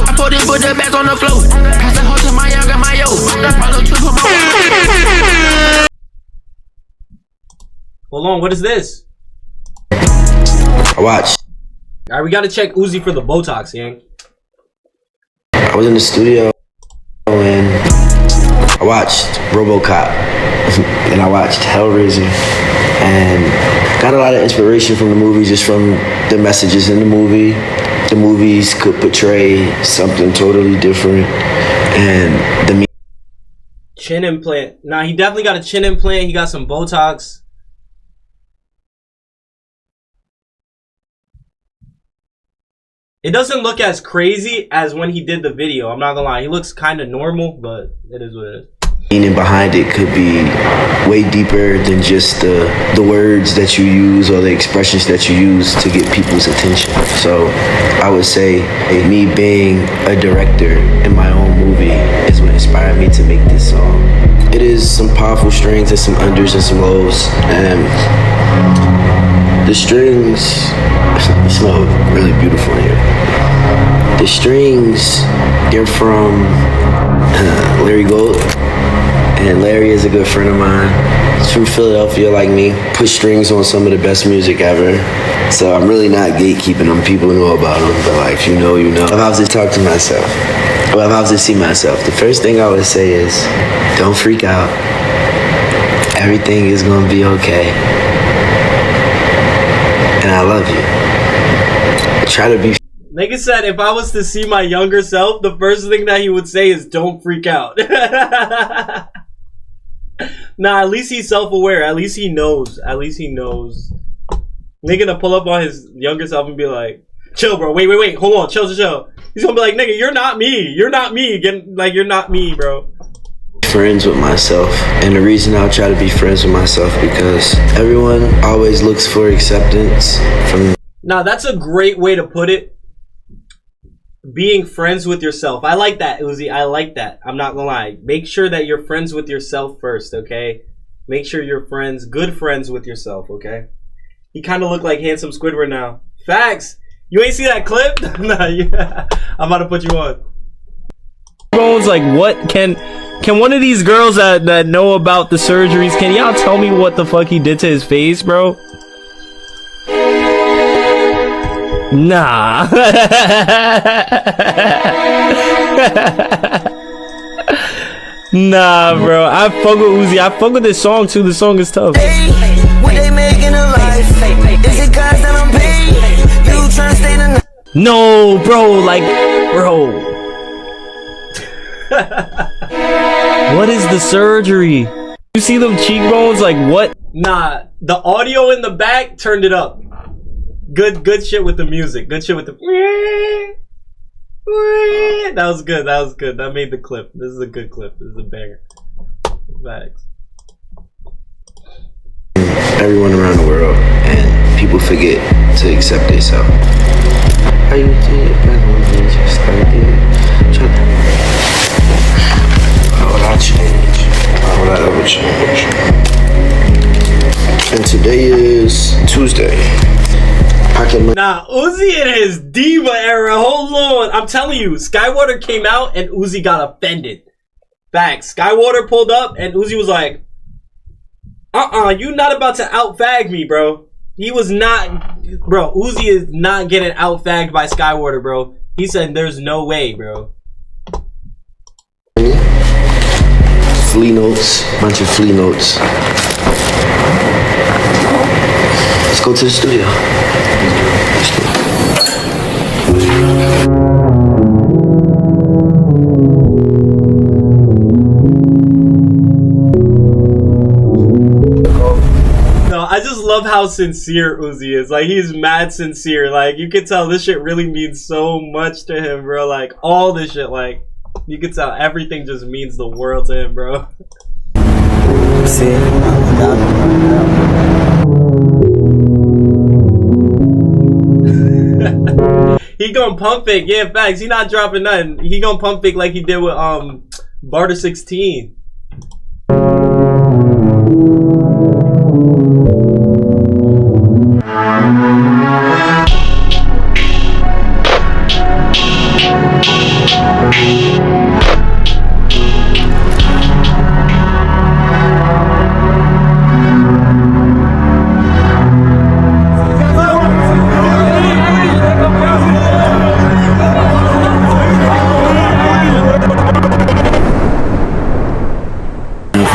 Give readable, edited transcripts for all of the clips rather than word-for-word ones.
I put it, put the back on the floor. Pass the hoe to my young and my yo. Hold on, what is this? I watched. Alright, we gotta check Uzi for the Botox, gang. I was in the studio and I watched RoboCop and I watched Hellraiser and got a lot of inspiration from the movies, just from the messages in the movie. The movies could portray something totally different, and the chin implant. Nah, he definitely got a chin implant. He got some Botox. It doesn't look as crazy as when he did the video. I'm not gonna lie. He looks kind of normal, but it is what it is. meaning behind it could be way deeper than just the words that you use or the expressions that you use to get people's attention. So I would say me being a director in my own movie is what inspired me to make this song. It is some powerful strings and some unders and some lows, and the strings smell really beautiful in here. The strings, they're from Larry Gold, and Larry is a good friend of mine. He's from Philadelphia like me. Put strings on some of the best music ever. So I'm really not gatekeeping them. People know about them, but like, if you know, you know. If I was to talk to myself, or if I was to see myself, the first thing I would say is, don't freak out. Everything is gonna be okay. And I love you. Try to be. Nigga said if I was to see my younger self, the first thing that he would say is don't freak out. Nah, at least he's self-aware. At least he knows. At least he knows. Nigga gonna pull up on his younger self and be like, chill, bro. Wait. Hold on. Chill. He's gonna be like, nigga, you're not me. You're not me. Again, like, you're not me, bro. Friends with myself. And the reason I'll try to be friends with myself, because everyone always looks for acceptance from. Now, that's a great way to put it. Being friends with yourself. I like that, Uzi. I like that. I'm not gonna lie. Make sure that you're friends with yourself first, okay? Make sure you're friends, good friends with yourself, okay? He kind of look like handsome Squidward now. Facts. You ain't see that clip? Nah, yeah. I'm about to put you on. Bones, like, what can one of these girls that know about the surgeries, can y'all tell me what the fuck he did to his face, bro? Nah. Nah, bro. I fuck with Uzi. I fuck with this song too. The song is tough. Hey, what they making a life? Is it cause that I'm paid? You tryna stay the No, bro. Like, bro. What is the surgery? You see them cheekbones? Like, what? Nah. The audio in the back turned it up. Good shit with the music. Good shit with the. That was good. That made the clip. This is a good clip. This is a banger. Facts. Everyone around the world, and people forget to accept themselves. How you did it? Just like it. How would I change? How would I ever change? And today is Tuesday. Nah, Uzi in his diva era. Hold on. I'm telling you, Skywater came out and Uzi got offended. Facts. Skywater pulled up and Uzi was like, you not about to out-fag me, bro. He was not, bro. Uzi is not getting out-fagged by Skywater, bro. He said there's no way, bro. Flea notes, bunch of flea notes. Let's go to the studio. No, I just love how sincere Uzi is. Like, he's mad sincere. Like, you can tell this shit really means so much to him, bro. Like, all this shit, like, you can tell everything just means the world to him, bro. He gonna pump fake, yeah, facts. He not dropping nothing. He gonna pump fake like he did with Barter 16.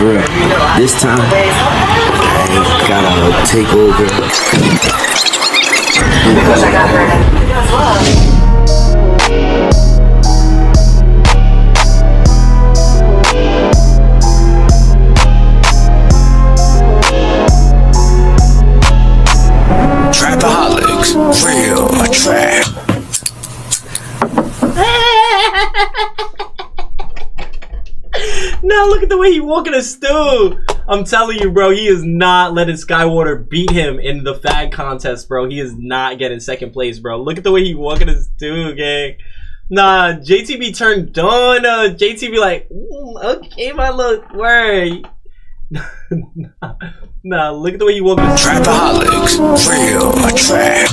For real. This time, I gotta take over. I got her as well. Trapaholics, real trap. No, look at the way he walking a stool. I'm telling you, bro, he is not letting Skywater beat him in the fag contest, bro. He is not getting second place, bro. Look at the way he walking a stool, gang. Nah, JTB turned on. JTB like, okay, my little word. Nah, look at the way he walking a stool. Trapaholics, real trap.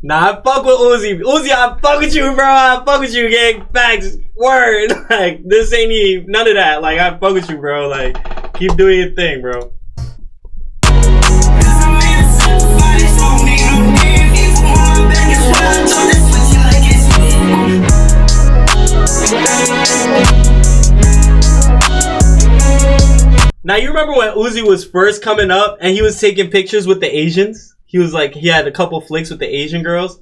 Nah, I fuck with Uzi. Uzi, I fuck with you, bro. I fuck with you, gang. Facts. Word. Like, this ain't even none of that. Like, I fuck with you, bro. Like, keep doing your thing, bro. Now, you remember when Uzi was first coming up and he was taking pictures with the Asians? He was like, he had a couple flicks with the Asian girls.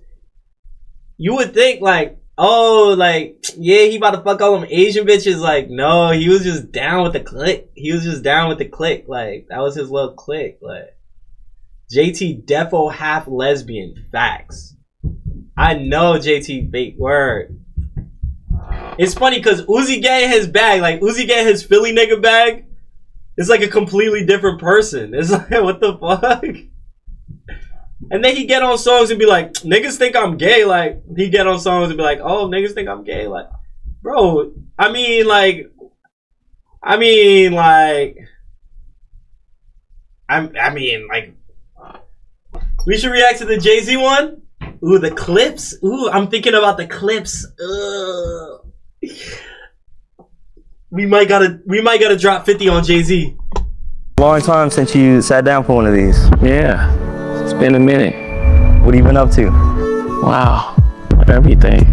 You would think like, oh, like, yeah, he about to fuck all them Asian bitches. Like, no, he was just down with the clique. He was just down with the clique. Like, that was his little clique. Like, JT defo half lesbian. Facts. I know JT fake word. It's funny because Uzi get his bag. Like, Uzi get his Philly nigga bag. It's like a completely different person. It's like, what the fuck? And then he get on songs and be like, niggas think I'm gay. Like, he get on songs and be like, oh, niggas think I'm gay. Like, bro, I mean, like, we should react to the Jay-Z one. Ooh, the clips. Ooh, I'm thinking about the clips. Ugh. We might gotta drop 50 on Jay-Z. Long time since you sat down for one of these. Yeah, it's been a minute. What have you been up to? Wow, everything.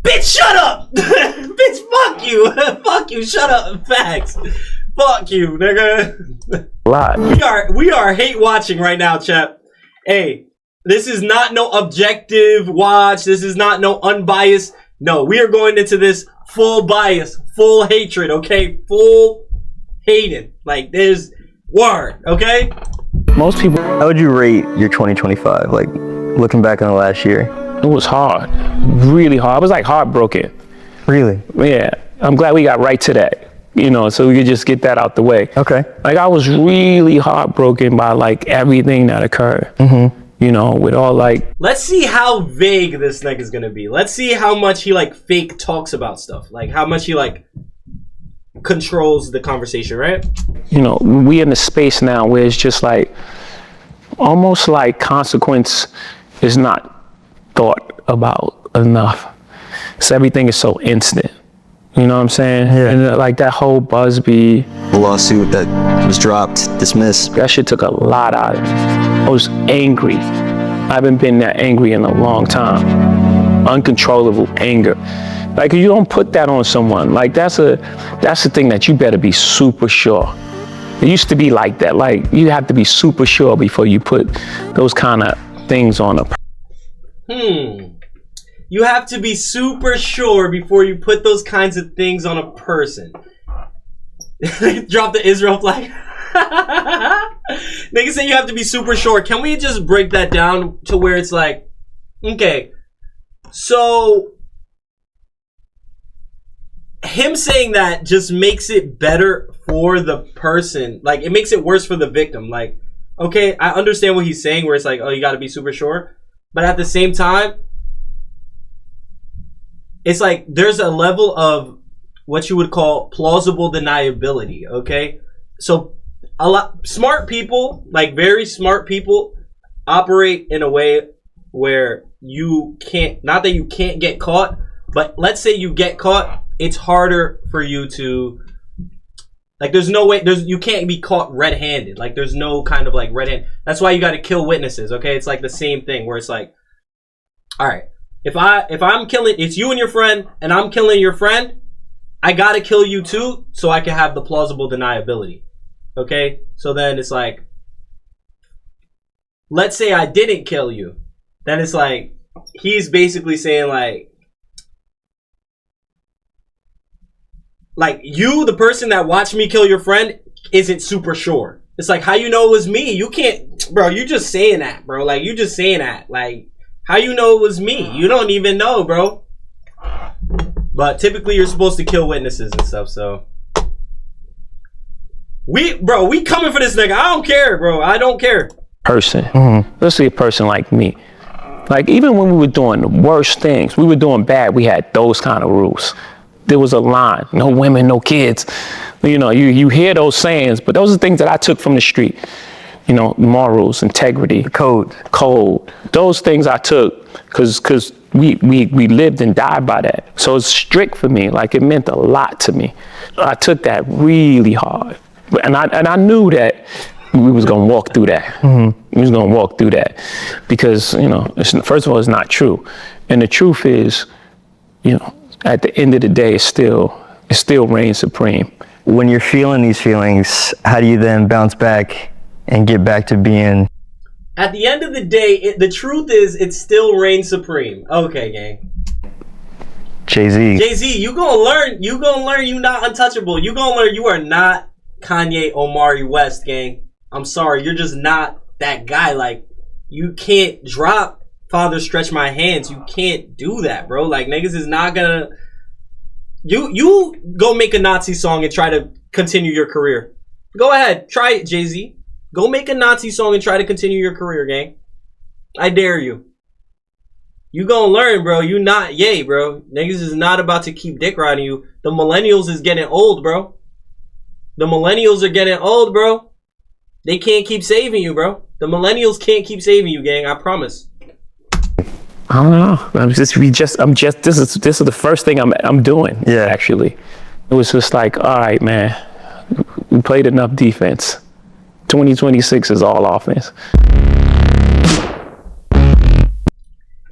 Bitch, shut up! Bitch, fuck you! Fuck you, shut up. Facts. Fuck you, nigga. A lot. We are hate watching right now, chap. Hey, this is not no objective watch. This is not no unbiased. No, we are going into this full bias, full hatred, okay? Full hating. Like, there's word, okay? Most people, How would you rate your 2025? Like, looking back on the last year? it was hard, really hard. I was like heartbroken. Really? Yeah, I'm glad we got right to that, you know, so we could just get that out the way. Okay. Like, I was really heartbroken by like everything that occurred. Mm-hmm. You know, with all like... Let's see how vague this nigga's gonna be. Let's see how much he like fake talks about stuff. Like how much he like controls the conversation, right? You know, we in a space now where it's just like, almost like consequence is not thought about enough. So everything is so instant. You know what I'm saying? Yeah. And like that whole Busby, The lawsuit that was dropped, dismissed. that shit took a lot out of me. I was angry. I haven't been that angry in a long time. Uncontrollable anger. Like, you don't put that on someone. Like, that's the thing that you better be super sure. It used to be like that. Like, you have to be super sure before you put those kind of things on a person. You have to be super sure before you put those kinds of things on a person. Drop the Israel flag. Niggas say you have to be super sure. Can we just break that down to where it's like, okay, so him saying that just makes it better for the person. Like, it makes it worse for the victim. Like, okay, I understand what he's saying where it's like, oh, you got to be super sure. But at the same time, it's like there's a level of what you would call plausible deniability, okay? So a lot smart people, like very smart people, operate in a way where you can't, not that you can't get caught, but let's say you get caught, it's harder for you to, like, there's no way, you can't be caught red-handed. Like, there's no kind of like red hand. That's why you got to kill witnesses, okay? It's like the same thing where it's like, all right, If I'm killing, it's you and your friend, and I'm killing your friend, I gotta kill you too, so I can have the plausible deniability. Okay? So then it's like, let's say I didn't kill you. Then it's like, he's basically saying like you, the person that watched me kill your friend, isn't super sure. It's like, how you know it was me? You can't, bro, you just saying that, bro. Like, you just saying that. Like, how you know it was me? You don't even know, bro. But typically you're supposed to kill witnesses and stuff, so. We coming for this nigga. I don't care, bro. I don't care. Person, especially a person like me. Like, even when we were doing the worst things, we were doing bad, we had those kind of rules. There was a line, no women, no kids. You know, you hear those sayings, but those are things that I took from the street. You know, morals, integrity, code. Those things I took because we lived and died by that. So it's strict for me. Like, it meant a lot to me. I took that really hard, and I knew that we was gonna walk through that. We was gonna walk through that because, you know, first of all, it's not true, and the truth is, you know, at the end of the day, it still reigns supreme. When you're feeling these feelings, how do you then bounce back and get back to being? At the end of the day, the truth is, it still reigns supreme. Okay, gang. Jay-Z, you gonna learn. You not untouchable. You gonna learn you are not Kanye Omari West, gang. I'm sorry, you're just not that guy. Like, you can't drop Father Stretch My Hands. You can't do that, bro. Like, niggas is not gonna. You go make a Nazi song and try to continue your career. Go ahead, try it, Jay-Z. Go make a Nazi song and try to continue your career, gang. I dare you. You gonna learn, bro. You not Ye, bro. Niggas is not about to keep dick riding you. The millennials is getting old, bro. The millennials are getting old, bro. They can't keep saving you, bro. The millennials can't keep saving you, gang. I promise. I don't know. This is the first thing I'm doing. Yeah, actually, it was just like, all right, man, we played enough defense. 2026 is all offense.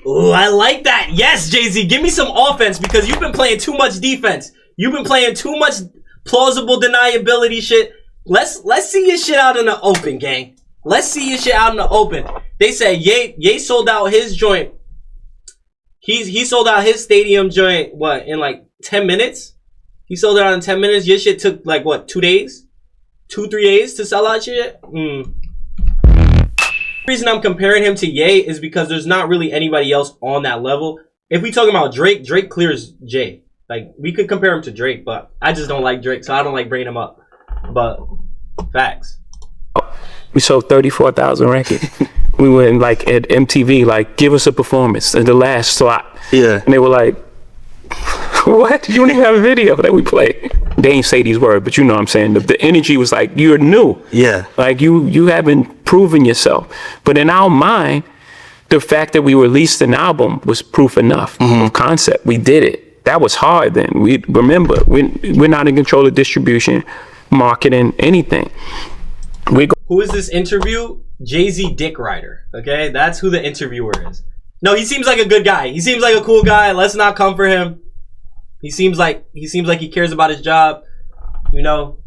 Ooh, I like that. Yes, Jay-Z, give me some offense because you've been playing too much defense. You've been playing too much plausible deniability shit. Let's see your shit out in the open, gang. Let's see your shit out in the open. They say Ye sold out his joint. He sold out his stadium joint, what, in like 10 minutes? He sold it out in 10 minutes. Your shit took like, what, 2 days? 2-3 days to sell out shit? The reason I'm comparing him to Ye is because there's not really anybody else on that level. If we talking about Drake clears Jay. Like, we could compare him to Drake, but I just don't like Drake, so I don't like bringing him up. But, facts. We sold 34,000 records. We went like at MTV, like, give us a performance in the last slot. Yeah. And they were like, what? You don't even have a video that we played. They ain't say these words, but you know what I'm saying. The energy was like, you're new. Yeah. Like, you haven't proven yourself. But in our mind, the fact that we released an album was proof enough of concept. We did it. That was hard then. Remember, we're not in control of distribution, marketing, anything. Who is this interview? Jay-Z Dick Rider. Okay, that's who the interviewer is. No, he seems like a good guy. He seems like a cool guy. Let's not come for him. He seems like he cares about his job. You know,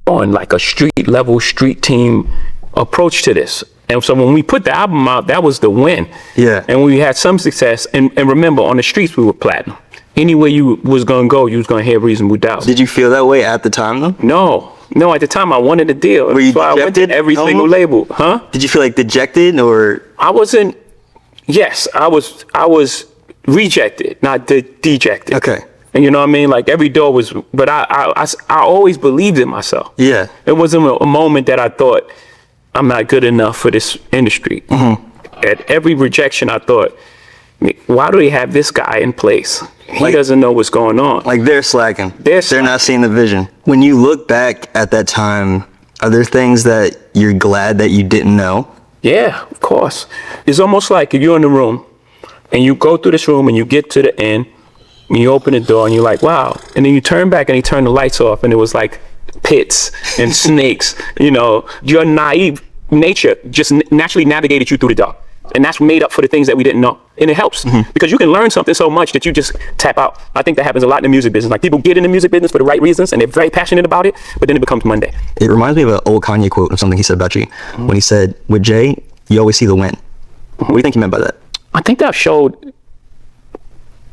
on like a street level, street team approach to this. And so when we put the album out, that was the win. Yeah. And we had some success. And remember, on the streets, we were platinum. Anywhere you was gonna go, you was gonna hear Reasonable Doubt. Did you feel that way at the time though? No, at the time I wanted a deal. Were you so I went to every single label. Huh? Did you feel like dejected or? I wasn't. Yes, I was rejected, not dejected. Okay. And you know what I mean? Like, every door was, but I always believed in myself. Yeah. It wasn't a moment that I thought I'm not good enough for this industry. At every rejection, I thought, why do they have this guy in place? He doesn't know what's going on. Like, they're slacking. They're not seeing the vision. When you look back at that time, are there things that you're glad that you didn't know? Yeah, of course. It's almost like if you're in the room and you go through this room and you get to the end and you open the door and you're like, wow. And then you turn back and you turn the lights off and it was like pits and snakes. You know, your naive nature just naturally navigated you through the dark. and that's made up for the things that we didn't know. And it helps because you can learn something so much that you just tap out. I think that happens a lot in the music business. Like people get in the music business for the right reasons and they're very passionate about it, but then it becomes Monday. It reminds me of an old Kanye quote of something he said about you when he said, with Jay, you always see the win. What do you think he meant by that? I think that showed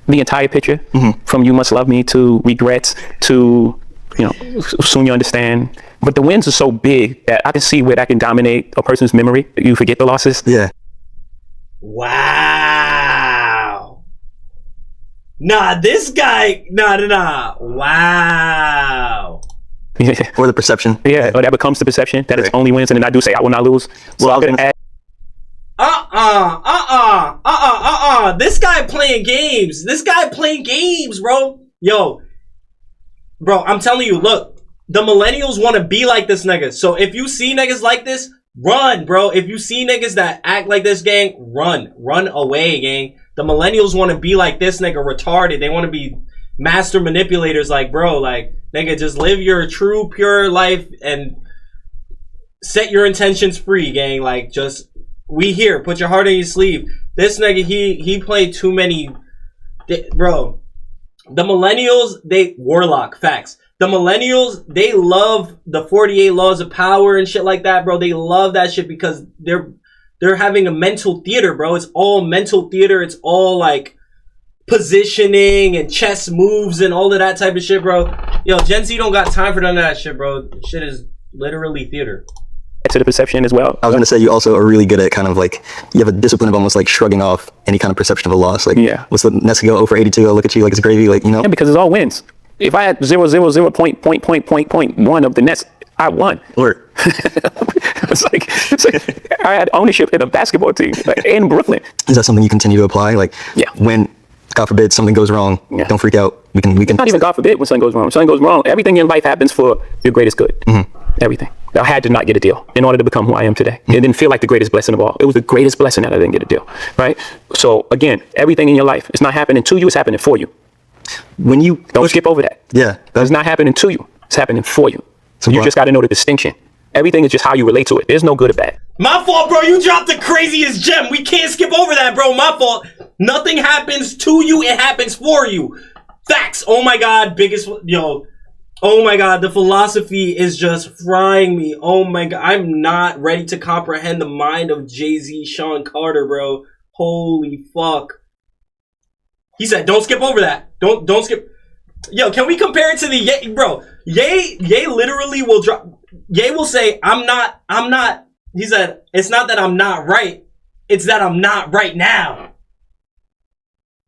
the entire picture from You Must Love Me to Regrets to, you know, Soon You Understand. But the wins are so big that I can see where that can dominate a person's memory. You forget the losses. Yeah. Wow. Nah, this guy, nah. Wow. Or the perception. Yeah, or that becomes the perception that it's only wins, and then I do say I will not lose. So I'll add. This guy playing games. Bro. Yo. Bro, I'm telling you, look. The millennials want to be like this nigga. So if you see niggas like this, run, bro. If you see niggas that act like this, gang, run. Run away, gang. The millennials want to be like this nigga, retarded. They want to be master manipulators. Like, bro, like, nigga, just live your true, pure life and set your intentions free, gang. Like, just, we here. Put your heart on your sleeve. This nigga, he played too many, bro. The millennials, Warlock, facts. The millennials, they love the 48 laws of power and shit like that, bro. They love that shit because they're having a mental theater, bro. It's all mental theater. It's all like positioning and chess moves and all of that type of shit, bro. Yo, Gen Z don't got time for none of that shit, bro. Shit is literally theater. To the perception as well. I was going to say you also are really good at kind of like, you have a discipline of almost like shrugging off any kind of perception of a loss. Like, what's the next go 0 for 82? Look at you like it's gravy, like, you know? Yeah, because it's all wins. If I had 0.1 of the nets, I won. Or it's like I had ownership in a basketball team in Brooklyn. Is that something you continue to apply? Like, when, God forbid, something goes wrong, don't freak out. We can. Not even God forbid when something goes wrong. When something goes wrong, everything in life happens for your greatest good. Everything. I had to not get a deal in order to become who I am today. It didn't feel like the greatest blessing of all. It was the greatest blessing that I didn't get a deal, right? So again, everything in your life, it's not happening to you, it's happening for you. When you don't skip over that. It's not happening to you, it's happening for you. So you just got to know the distinction. Everything is just how you relate to it. There's no good or bad. My fault, bro. You dropped the craziest gem. We can't skip over that, bro. My fault. Nothing happens to you. It happens for you. Facts. Oh my God. Oh my God. The philosophy is just frying me. Oh my God. I'm not ready to comprehend the mind of Jay-Z, Sean Carter, bro. Holy fuck. He said, don't skip over that. Don't skip. Yo, can we compare it to the Ye, bro? Ye literally will drop. Ye will say, I'm not. He said, it's not that I'm not right. It's that I'm not right now.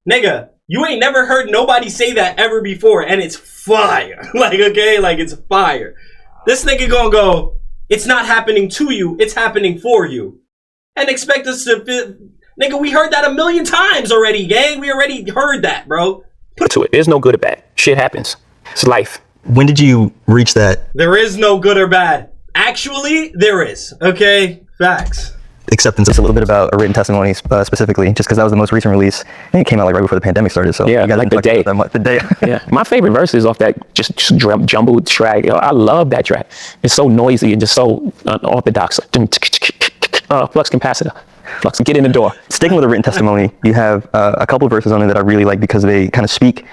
Nigga, you ain't never heard nobody say that ever before, and it's fire. Like, okay, like it's fire. This nigga gonna go, it's not happening to you, it's happening for you. And expect us to, nigga, we heard that 1,000,000 times already, gang. We already heard that, bro. Put it to it. There's no good or bad. Shit happens. It's life. When did you reach that? There is no good or bad. Actually, there is. Okay? Facts. Acceptance. Just a little bit about a written testimony specifically, just because that was the most recent release. I think it came out like right before the pandemic started. So yeah, like the day. The day. Yeah, my favorite verse is off that just jumbled track. I love that track. It's so noisy and just so unorthodox. Flux capacitor. Flux, get in the door. Sticking with a written testimony, you have a couple of verses on it that I really like because they kind of speak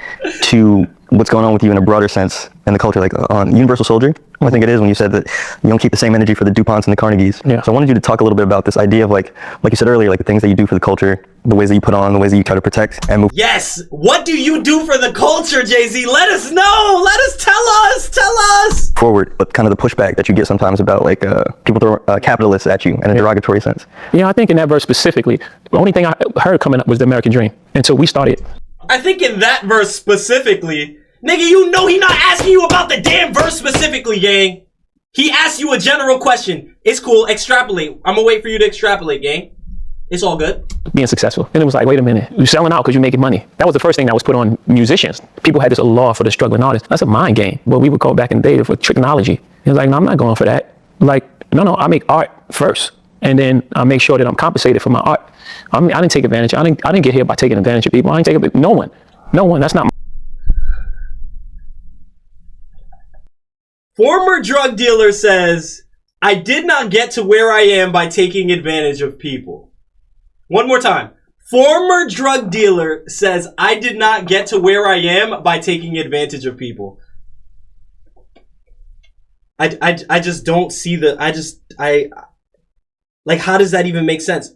to what's going on with you in a broader sense in the culture, like on Universal Soldier. I think it is when you said that you don't keep the same energy for the DuPonts and the Carnegies. Yeah. So I wanted you to talk a little bit about this idea of like you said earlier, like the things that you do for the culture, the ways that you put on, the ways that you try to protect and move. Yes. What do you do for the culture, Jay-Z? Let us know. Let us tell us. Forward, but kind of the pushback that you get sometimes about like people throw capitalists at you in a derogatory sense. Yeah, I think in that verse specifically, the only thing I heard coming up was the American dream until we started. I think in that verse specifically, nigga, you know he not asking you about the damn verse specifically, gang. He asked you a general question. It's cool. Extrapolate. I'm gonna wait for you to extrapolate, gang. It's all good. Being successful. And it was like, wait a minute. You're selling out because you're making money. That was the first thing that was put on musicians. People had this law for the struggling artists. That's a mind game. What we would call back in the day for technology. He was like, no, I'm not going for that. Like, no, I make art first. And then I make sure that I'm compensated for my art. I didn't take advantage. I didn't get here by taking advantage of people. I didn't take advantage. No one. That's not my. Former drug dealer says, I did not get to where I am by taking advantage of people. One more time. Former drug dealer says, I did not get to where I am by taking advantage of people. I just don't see like, how does that even make sense?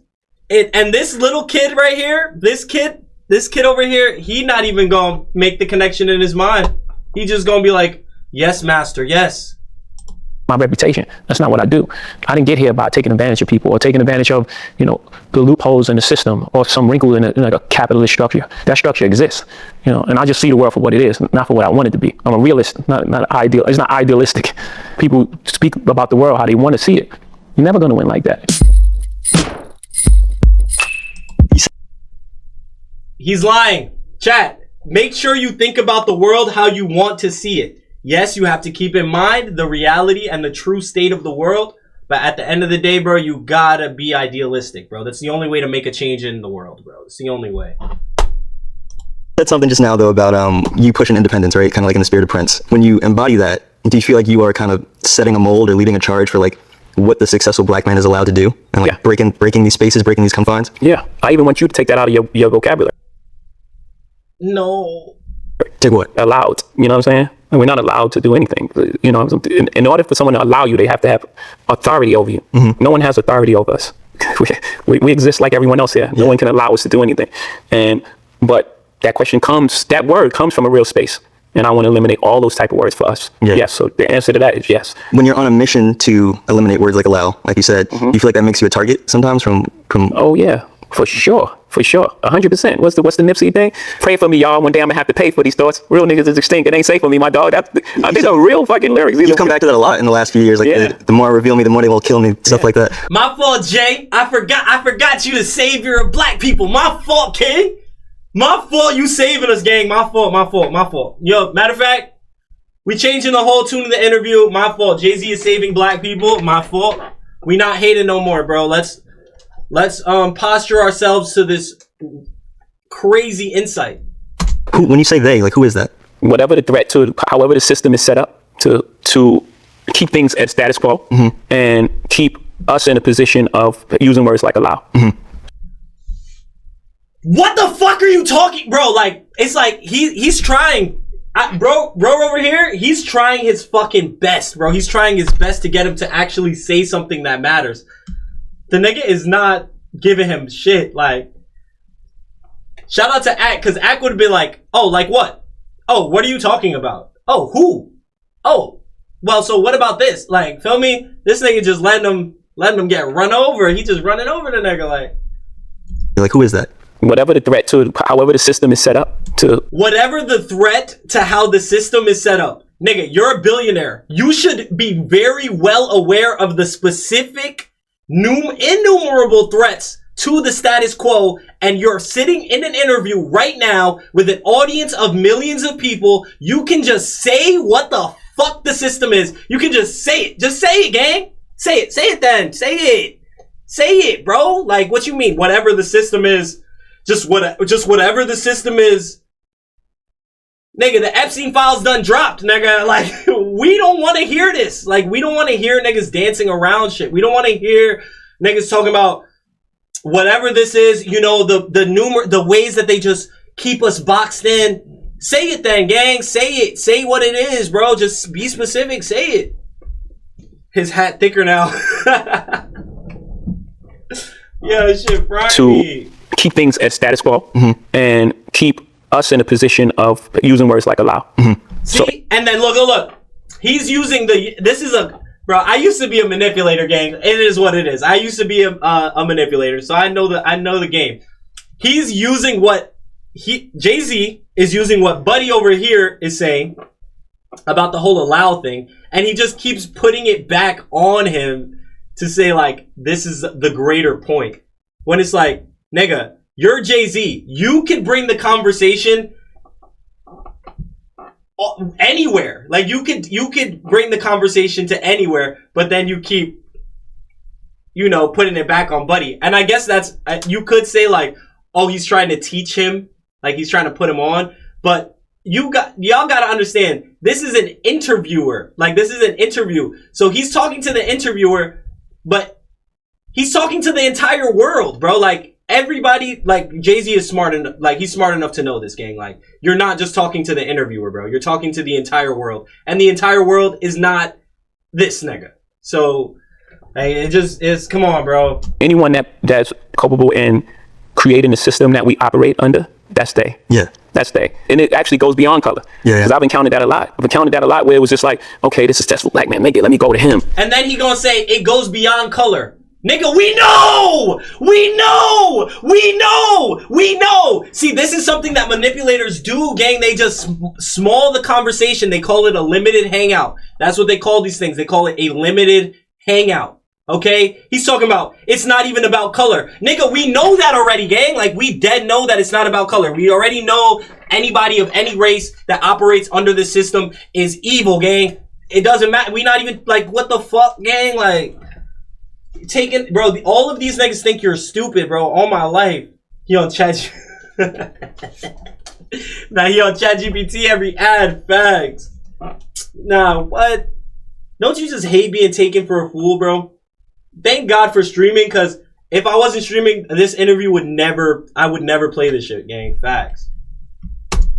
And this little kid right here, this kid over here, he not even gonna make the connection in his mind. He just gonna be like, yes, master, yes. My reputation. That's not what I do. I didn't get here by taking advantage of people or taking advantage of, the loopholes in the system or some wrinkle in like a capitalist structure. That structure exists, and I just see the world for what it is, not for what I want it to be. I'm a realist, not ideal. It's not idealistic. People speak about the world how they want to see it. You're never going to win like that. He's lying. Chat, make sure you think about the world how you want to see it. Yes, you have to keep in mind the reality and the true state of the world. But at the end of the day, bro, you gotta be idealistic, bro. That's the only way to make a change in the world, bro. It's the only way. Said something just now, though, about you pushing independence, right? Kind of like in the spirit of Prince. When you embody that, do you feel like you are kind of setting a mold or leading a charge for, like, what the successful black man is allowed to do? And, like, breaking these spaces, breaking these confines? Yeah. I even want you to take that out of your vocabulary. No. Take what? Allowed. You know what I'm saying? And we're not allowed to do anything. In order for someone to allow you, they have to have authority over you. No one has authority over us. we exist like everyone else here. No one can allow us to do anything. But that word comes from a real space. And I want to eliminate all those type of words for us. Yeah. Yes. So the answer to that is yes. When you're on a mission to eliminate words like allow, like you said, do you feel like that makes you a target sometimes from? Oh yeah. For sure, 100%. What's the Nipsey thing? Pray for me, y'all. One day I'm gonna have to pay for these thoughts. Real niggas is extinct. It ain't safe for me, my dog. These are real fucking lyrics. You've come back to that a lot in the last few years. Like the more I reveal me, the more they will kill me. Stuff like that. My fault, Jay. I forgot you the savior of black people. My fault, King. My fault. You saving us, gang. My fault. Yo, matter of fact, we changing the whole tune of the interview. My fault. Jay-Z is saving black people. My fault. We not hating no more, bro. Let's posture ourselves to this crazy insight. When you say they, like, who is that? Whatever the threat to, however the system is set up to keep things at status quo and keep us in a position of using words like allow. What the fuck are you talking, bro? Like, it's like he's trying. Bro over here, he's trying his fucking best, bro. He's trying his best to get him to actually say something that matters. The nigga is not giving him shit. Like, shout out to Ack, because Ack would have been like, oh, like what? Oh, what are you talking about? Oh, who? Oh, well, so what about this? Like, feel me? This nigga just letting him get run over. He just running over the nigga, like, who is that? Whatever the threat to, however the system is set up to. Whatever the threat to how the system is set up. Nigga, you're a billionaire. You should be very well aware of the specific innumerable threats to the status quo, and you're sitting in an interview right now with an audience of millions of people. You can just say what the fuck the system is. You can just say it. Just say it, gang. Say it then. Say it, bro. Like, what you mean? Whatever the system is, just whatever the system is. Nigga, the Epstein files done dropped, nigga. Like, we don't want to hear this. Like, we don't want to hear niggas dancing around shit. We don't want to hear niggas talking about whatever this is, the ways that they just keep us boxed in. Say it then, gang. Say it. Say what it is, bro. Just be specific. Say it. His hat thicker now. Yeah, shit, Friday. To keep things at status quo and keep us in a position of using words like allow. See, and then look. He's using bro. I used to be a manipulator, gang. It is what it is. I used to be a manipulator, so I know the game. He's using Jay-Z is using what Buddy over here is saying about the whole allow thing, and he just keeps putting it back on him to say, like, this is the greater point. When it's like, nigga, you're Jay-Z. You can bring the conversation anywhere. Like, you could bring the conversation to anywhere, but then you keep, putting it back on Buddy. And I guess that's, you could say, like, oh, he's trying to teach him, like he's trying to put him on. But y'all gotta understand, this is an interviewer. Like, this is an interview. So he's talking to the interviewer, but he's talking to the entire world, bro. Like, everybody, like, Jay-Z is smart enough, like, he's smart enough to know this, gang. Like, you're not just talking to the interviewer, bro. You're talking to the entire world. And the entire world is not this nigga. So, hey, it's, come on, bro. Anyone that's culpable in creating the system that we operate under, that's they. Yeah. That's they. And it actually goes beyond color. Yeah. Because I've encountered that a lot. I've encountered that a lot where it was just like, okay, this is successful black man, make it, let me go to him. And then he gonna say, it goes beyond color. Nigga, we know! We know! We know! We know! See, this is something that manipulators do, gang. They just small the conversation. They call it a limited hangout. That's what they call these things. They call it a limited hangout. Okay? He's talking about, it's not even about color. Nigga, we know that already, gang. Like, we dead know that it's not about color. We already know anybody of any race that operates under this system is evil, gang. It doesn't matter. We not even, like, what the fuck, gang? Like, taking, bro, all of these niggas think you're stupid, bro. All my life. He on chat. Nah, he on ChatGPT every ad. Facts. Nah, what? Don't you just hate being taken for a fool, bro? Thank God for streaming, because if I wasn't streaming, this interview would never, I would never play this shit, gang. Facts.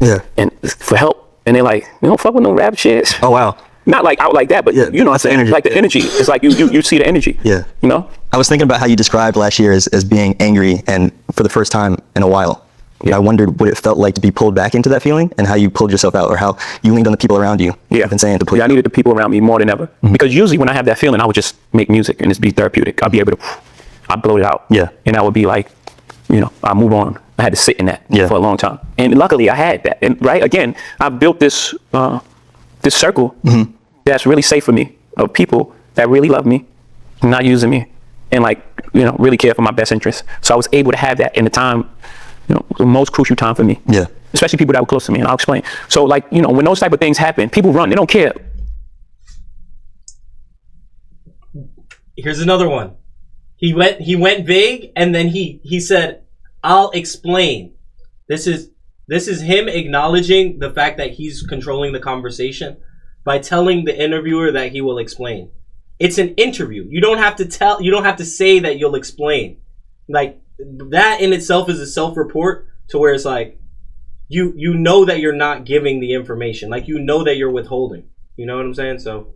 Yeah. And for help. And they're like, you don't fuck with no rap shit. Oh, wow. Not like out like that, but yeah, you know, that's the energy. Like the energy. It's like you see the energy. Yeah. You know? I was thinking about how you described last year as being angry and for the first time in a while. Yeah. I wondered what it felt like to be pulled back into that feeling and how you pulled yourself out or how you leaned on the people around you. Yeah. I've been saying to pull I needed the people around me more than ever. Mm-hmm. Because usually when I have that feeling, I would just make music and it's be therapeutic. I'd be able to, I'd blow it out. Yeah. And I would be like, you know, I move on. I had to sit in that for a long time. And luckily I had that. And right, again, I've built this, this circle that's really safe for me, of people that really love me, not using me, and like, you know, really care for my best interests. So I was able to have that in the time, you know, the most crucial time for me. Yeah. Especially people that were close to me, and I'll explain. So like, you know, when those type of things happen, people run, they don't care. Here's another one. He went vague, and then he said, I'll explain. This is him acknowledging the fact that he's controlling the conversation by telling the interviewer that he will explain. It's an interview. You don't have to say that you'll explain. Like, that in itself is a self-report to where it's like, you know that you're not giving the information. Like, you know that you're withholding. You know what I'm saying? So,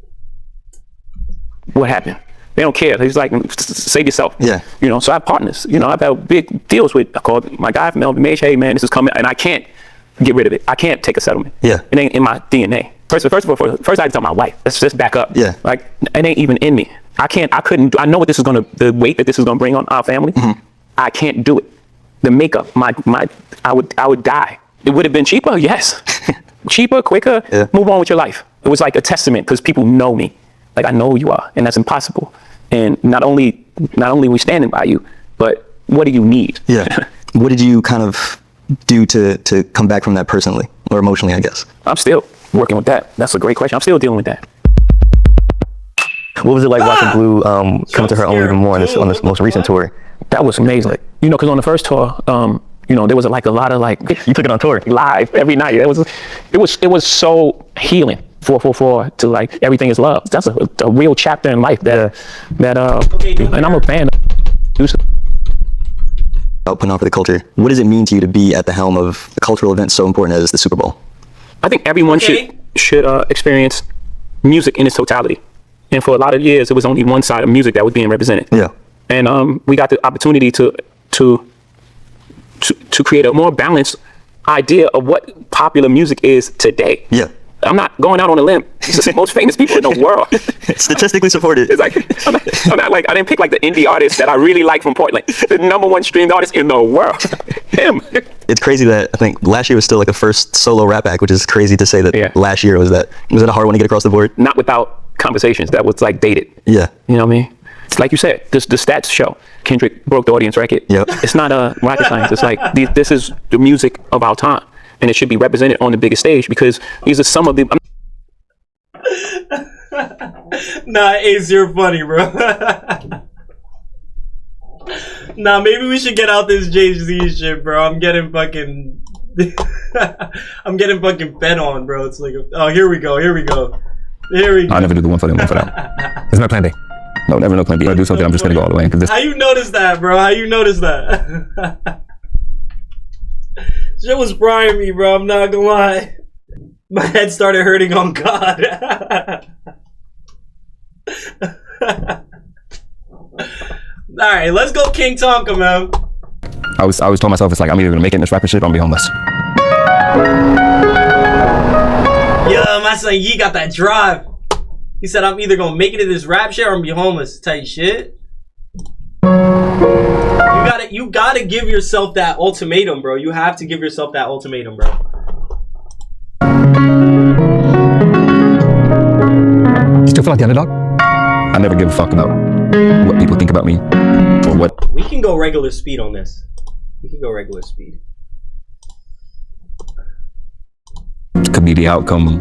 what happened? They don't care. He's like, save yourself. Yeah. You know, so I have partners. You know, I've had big deals with, I called my guy from LVMH, hey man, this is coming, and I can't get rid of it. I can't take a settlement. Yeah. It ain't in my DNA. First of all, first I had to tell my wife. Let's just back up. Yeah. Like, it ain't even in me. I know what this is the weight that this is gonna bring on our family. Mm-hmm. I can't do it. The makeup, I would die. It would have been cheaper, yes. Cheaper, quicker, move on with your life. It was like a testament, because people know me. Like, I know who you are, and that's impossible. And not only we standing by you, but what do you need? Yeah. What did you kind of do to come back from that personally or emotionally, I guess? I'm still working with that. That's a great question. I'm still dealing with that. What was it like watching Blue come to her own even more on this most recent tour? That was amazing. You know, because on the first tour, you know, there was like a lot of like, you took it on tour live every night. It was so healing. 444 to like everything is love. That's a real chapter in life that and I'm a fan of putting on for the culture. What does it mean to you to be at the helm of a cultural event so important as the Super Bowl? I think everyone should experience music in its totality. And for a lot of years, it was only one side of music that was being represented. Yeah. And we got the opportunity to create a more balanced idea of what popular music is today. Yeah. I'm not going out on a limb. It's the most famous people in the world. Statistically supported. It's like, I'm not like, I didn't pick like the indie artist that I really like from Portland. The #1 streamed artist in the world. Him. It's crazy that I think last year was still like a first solo rap act, which is crazy to say that last year was that a hard one to get across the board? Not without conversations. That was like dated. Yeah. You know what I mean? It's like you said, the stats show Kendrick broke the audience record. Yep. It's not a rocket science. It's like, this is the music of our time. And it should be represented on the biggest stage, because these are some of the... Nah, Ace, you're funny, bro. Nah, maybe we should get out this Jay-Z shit, bro. I'm getting fucking fed on, bro. It's like, oh, here we go. I'll never do the one for them, It's my plan B. No, never no plan B. If I do something, I'm just gonna go all the way. How you notice that, bro? How you notice that? Shit was frying me, bro. I'm not gonna lie. My head started hurting on God. Alright, let's go King Tonka, man. I always told myself, it's like, I'm either gonna make it in this rapping shit or I'm gonna be homeless. Yeah, my son Yee got that drive. He said, I'm either gonna make it in this rap shit or I'm gonna be homeless. Type shit. You gotta give yourself that ultimatum, bro. You have to give yourself that ultimatum, bro. You still feel like the underdog? I never give a fuck about what people think about me or what. We can go regular speed on this. We can go regular speed. Could be the outcome.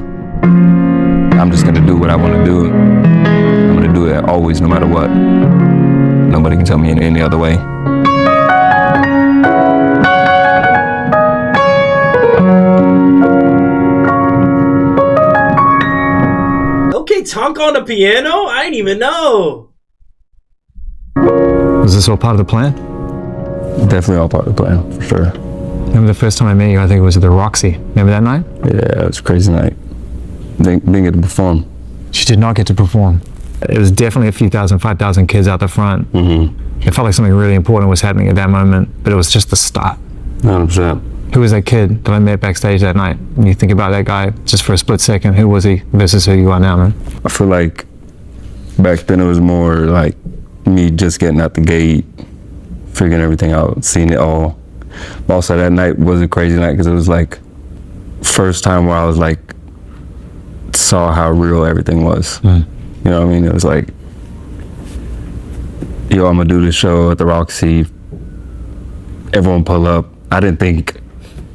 I'm just gonna do what I want to do. I'm gonna do it always, no matter what. Nobody can tell me in any other way. Okay, Tonka on the piano? I didn't even know. Was this all part of the plan? Definitely all part of the plan, for sure. Remember the first time I met you, I think it was at the Roxy. Remember that night? Yeah, it was a crazy night. Didn't get to perform. She did not get to perform. It was definitely a few thousand, 5,000 kids out the front. Mm-hmm. It felt like something really important was happening at that moment, but it was just the start. 100%. Who was that kid that I met backstage that night? When you think about that guy, just for a split second, who was he versus who you are now, man? I feel like back then it was more like me just getting out the gate, figuring everything out, seeing it all. Also, that night was a crazy night because it was like first time where I was like, saw how real everything was. You know what I mean? It was like, yo, I'm gonna do this show at the Roxy. Everyone pull up. I didn't think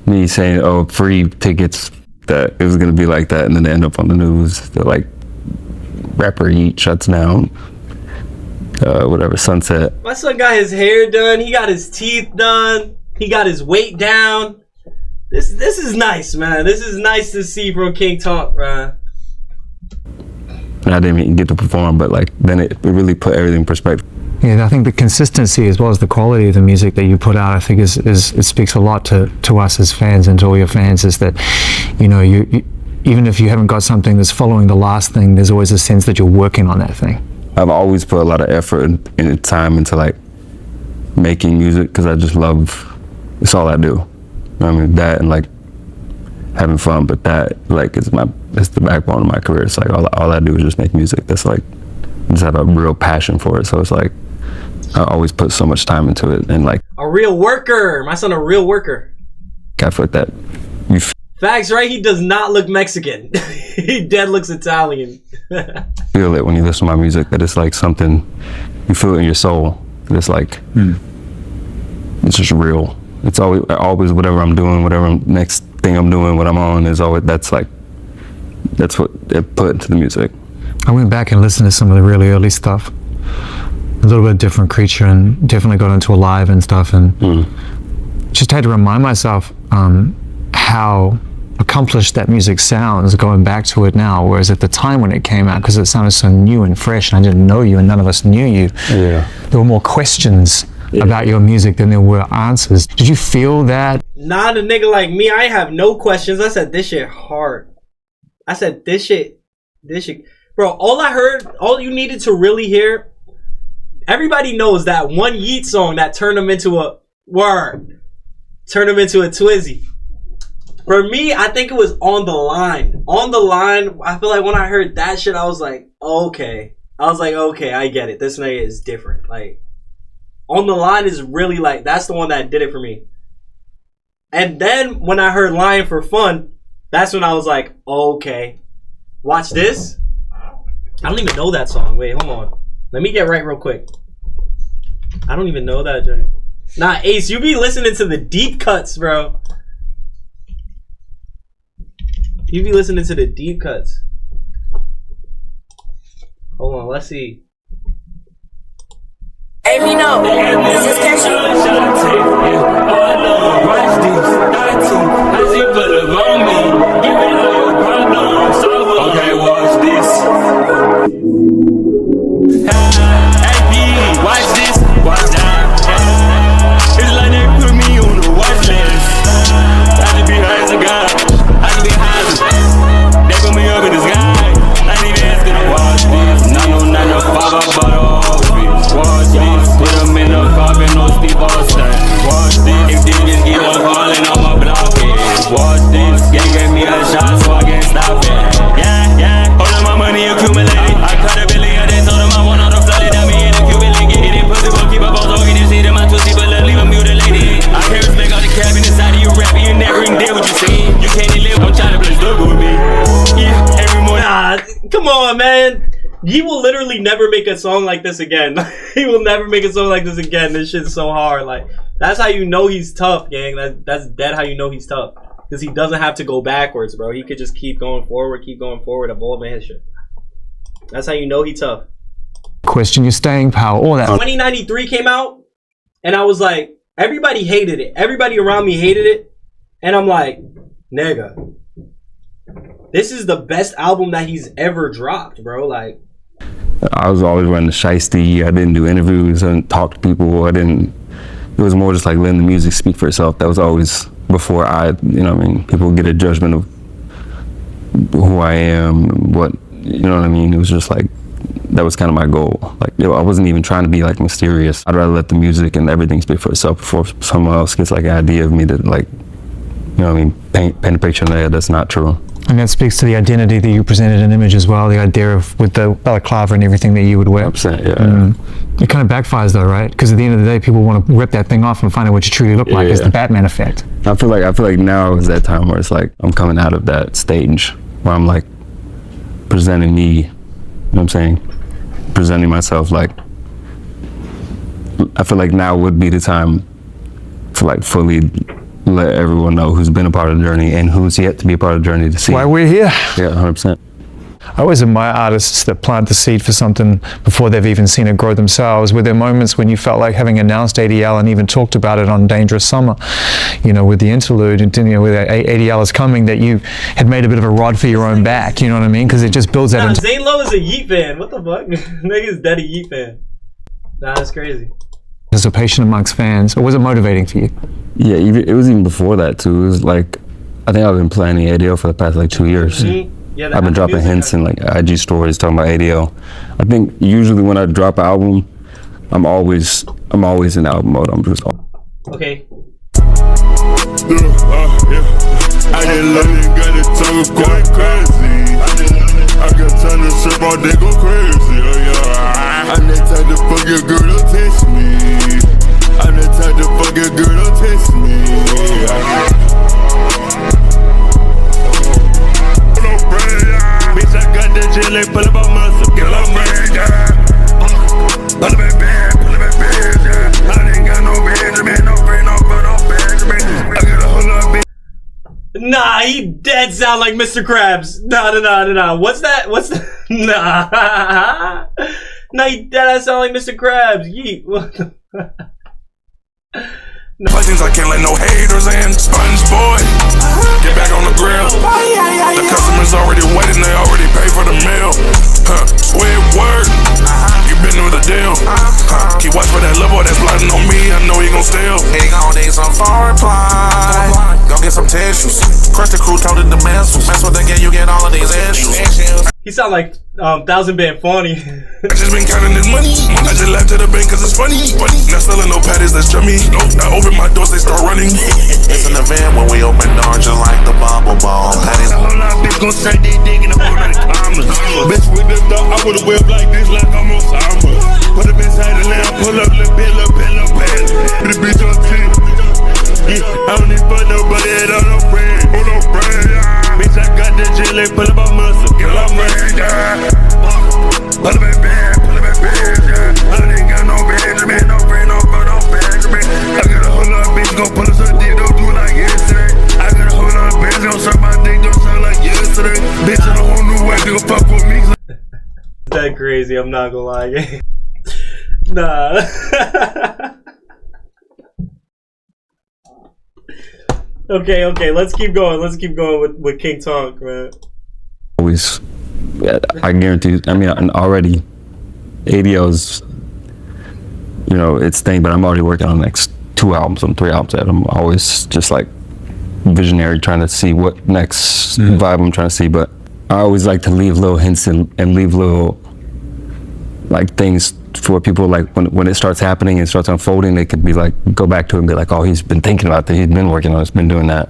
me saying, oh, free tickets, that it was gonna be like that, and then they end up on the news. They're like, rapper Yeet shuts down. Whatever, Sunset. My son got his hair done. He got his teeth done. He got his weight down. This is nice, man. This is nice to see from King Tonk, man. And I didn't even get to perform, but like then it really put everything in perspective. Yeah, I think the consistency as well as the quality of the music that you put out, I think is it speaks a lot to us as fans and to all your fans, is that, you know, you even if you haven't got something that's following the last thing, there's always a sense that you're working on that thing. I've always put a lot of effort and time into like making music because I just love, it's all I do. You know what I mean, that and like having fun, but that like it's the backbone of my career. It's like all I do is just make music. That's like, I just have a real passion for it. So it's like, I always put so much time into it and like. A real worker. My son, a real worker. I feel like that. Facts, right? He does not look Mexican. He dead looks Italian. Feel it when you listen to my music, that it's like something, you feel it in your soul. That it's like, it's just real. It's always whatever I'm doing, whatever next thing I'm doing, what I'm on is always, that's what it put into the music. I went back and listened to some of the really early stuff. A little bit different creature, and definitely got into Alive and stuff, and just had to remind myself how accomplished that music sounds going back to it now, whereas at the time when it came out, because it sounded so new and fresh and I didn't know you and none of us knew you, there were more questions about your music than there were answers. Did you feel that? Not a nigga like me, I have no questions. I said this shit hard. I said this shit. Bro, all you needed to really hear, everybody knows that one Yeet song that turned him into a turned him into a Twizzy. For me, I think it was On the Line. On the Line, I feel like when I heard that shit, I was like, okay. Okay, I get it. This nigga is different. Like, On the Line is really like, that's the one that did it for me. And then when I heard Lying for Fun, that's when I was like, okay. Watch this. I don't even know that song. Wait, hold on. Let me get right real quick. I don't even know that joint. Nah, Ace, you be listening to the deep cuts, bro. You be listening to the deep cuts. Hold on, let's see. Hey, me know. This is catchy. Okay, watch this. He will literally never make a song like this again. He will never make a song like this again. This shit's so hard. Like, that's how you know he's tough, gang. That's dead how you know he's tough. Because he doesn't have to go backwards, bro. He could just keep going forward, evolving his shit. That's how you know he's tough. Question your staying power, all that. 2093 came out, and I was like, everybody hated it. Everybody around me hated it. And I'm like, nigga, this is the best album that he's ever dropped, bro. Like, I was always running the shiesty. I didn't do interviews. I didn't talk to people. It was more just like letting the music speak for itself. That was always before people get a judgment of who I am, what, you know what I mean? It was just like, that was kind of my goal. Like, I wasn't even trying to be like mysterious. I'd rather let the music and everything speak for itself before someone else gets like an idea of me that, like, you know what I mean, paint a picture there that's not true. And that speaks to the identity that you presented in image as well, the idea of with the balaclava and everything that you would wear. 100%, yeah. It kind of backfires though, right? Because at the end of the day, people want to rip that thing off and find out what you truly look like. It's the Batman effect. I feel like now is that time where it's like I'm coming out of that stage where I'm like presenting me, you know what I'm saying? Presenting myself. Like, I feel like now would be the time to like fully let everyone know who's been a part of the journey and who's yet to be a part of the journey to see. Why we're here. Yeah, 100%. I always admire artists that plant the seed for something before they've even seen it grow themselves. Were there moments when you felt like, having announced ADL and even talked about it on Dangerous Summer, you know, with the interlude, and you know, with ADL is coming, that you had made a bit of a rod for your own back, you know what I mean? Because it just builds that. Zane Lowe is a Yeet fan. What the fuck? Nigga's dead a Yeet fan. Nah, that's crazy. Anticipation amongst fans, or was it motivating for you? Yeah, it was even before that too. It was like, I think I've been planning ADL for the past like 2 years. Yeah, I've been dropping hints in like IG stories talking about ADL. I think usually when I drop an album, I'm always in album mode. I'm just okay. I didn't let it get it tongue going crazy. I got time to sip all day go crazy. Oh yeah. I'm the type to fuck your girl, don't test me. I'm the type to fuck your girl, don't test me. Bitch, I got the jelly, pull up on muscle, get up, man, yeah. Pull up in bed, yeah. I didn't got no Benjamin, no friend, no Benjamin. I got a whole lot of bitch. Nah, he dead sound like Mr. Krabs. Nah. What's that? Nah. Nah, he dead sound like Mr. Krabs. Yeet. What the Questions I can't let no haters in. Sponge boy, get back on the grill. The customers already waiting, they already pay for the meal. Swear word, you been through the deal. Keep watch for that little boy that's plotting on me. I know he gon' steal. He gon' need some phone reply. Go get some tissues. Crush the crew, told it the mess. Mess with the game, you get all of these issues. He sound like 1000 Band Funny. I just been counting this money. I just left to the bank cause it's funny. Not selling no patties, that's chummy. Nope, I open my doors, they start running. It's an event when we open doors just like the bubble ball. Patties. A whole lot of bitch gon' say they digging a whole lot of commas. Bitch with the dog, I would've whipped like this like I'm Osama. Put up inside the lamp, pull up, little bit. Put the bitch on 10. I don't need fuck nobody, it on no brand. Bitch, I got the jelly, pull up on muscle, get up, man, yeah. Pull up in bed, yeah. I didn't got no Benjamin, no friend, no Benjamin. I got a whole lot of bitch, gon' pull us a dick, don't do it like yesterday. I got a whole lot of bitch, don't suck my dick, don't sound like yesterday. Bitch, I don't want no way to fuck with me. That crazy, I'm not gonna lie. Nah. Okay, let's keep going with King Tonk, man. always, I guarantee, I mean, already ADL's, you know, it's thing, but I'm already working on the next 2 albums and 3 albums that I'm always just like visionary, trying to see what next vibe I'm trying to see. But I always like to leave little hints and leave little like things for people, like when it starts happening and starts unfolding, they could be like, go back to it and be like, oh, he's been thinking about that, he's been working on it, he's been doing that.